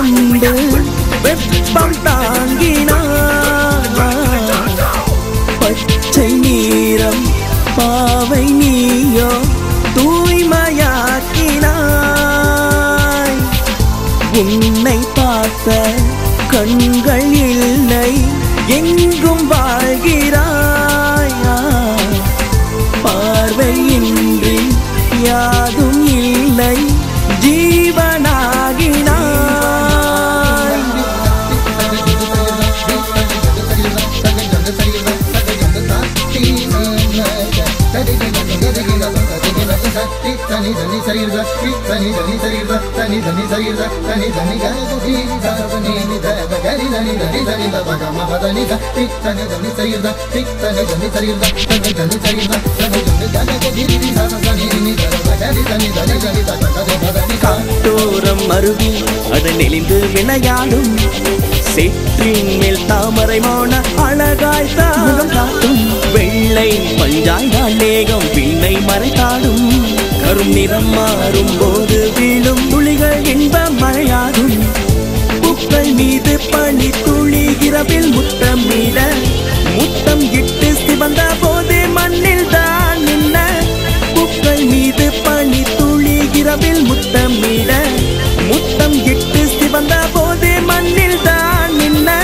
கொண்டு வெப்பம் தாங்கினாய் பச்சை நீரம் பாவை நீயோ தூய்மையாக்கினாய் உன்னை பார்த்த கண்கள் இல்லை எங்கும் வாழ்கிறாய் பார்வையின்றி யாதும் இல்லை ஜீவனாகினாய் tani tani sarirda tani tani sarirda tani tani sarirda tani tani gadi da tani ni da gadi tani tani tani da ba ma ba tani da tani tani sarirda tani tani sarirda tani tani sarirda tani tani gadi da tani ni da gadi tani tani gadi da tani காட்டோரம் அருவி அது நெளிந்து விளையாடும் சேற்றின் மேல் தாமரை மோன அழகாய் தாகம் காட்டும் வெள்ளை பஞ்சாய் மேகம் விண்ணை மறைத்தாடும் கரும் நிறம் மாறும் போது வீழும் துளிகள் இன்ப மழையாகும் பூக்கள் மீது பனி துளி இரவில் முத்தமிட முத்தம் இட்டு சிவந்த போது மண்ணில் தான் நின்ன பூக்கள் மீது பனி துளி இரவில் முத்தமிட முத்தம் இட்டு சிவந்த போது மண்ணில் தான் நின்ன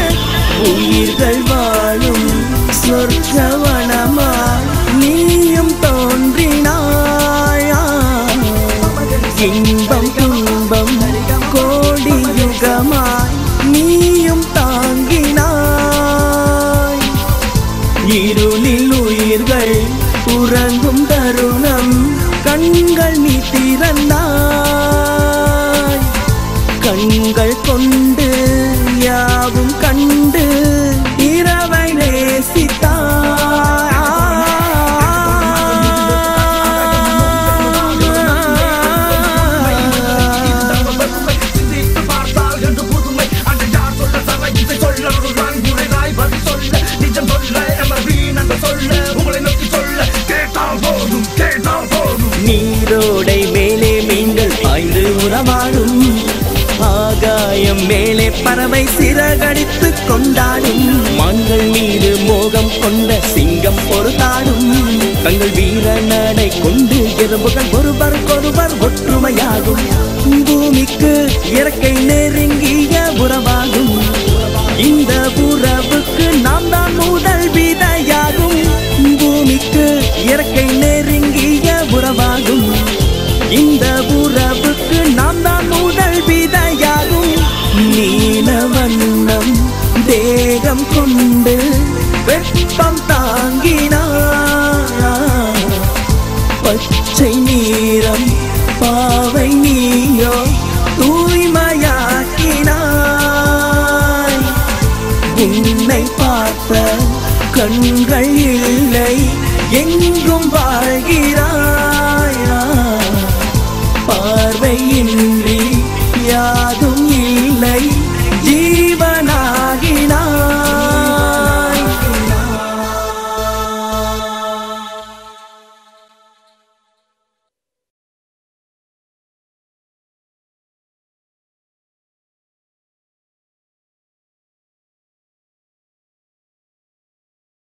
உயிர்கள் வாழும் சொர்க்கவனமா நீயும் தோன்றினாய் இன்பம் துன்பம் கோடி யுகமாய் நீயும் தாங்கினாய் இருளில் உயிர்கள் உறங்கும் தருணம் கண்கள் நீ திறந்தாய் கண்கள் கொண்டு யாவும் கண்டு இரவை நேசித்தாய் நீரோடை மேலே மீன்கள் பாய்ந்து உறவாடும் ஆகாயம் மேலே பறவை சிறகடித்து கொண்டாடும் மான்கள் மீது மோகம் கொண்ட சிங்கம் பொறுத்தாடும் தங்கள் வீர நடை கொண்டு எறும்புகள் ஒருவருக்கொருவர் ஒற்றுமையாகும் பூமிக்கு இயற்கை நெருங்கிய உறவாகும் இந்த உறவுக்கு நாம் தான் முதல் விதையாகும் பூமிக்கு இயற்கை நெருங்கிய உறவாகும் இந்த உறவுக்கு நாம் தான் முதல் விதையாகும் நீல வண்ணம் தேகம் கொண்டு வெப்பம் தாங்கினாய் பச்சை நீரம் பாவை நீயோ தூய்மையாக்கினாய் உன்னை பார்த்த கண்கள் இல்லை எங்கும்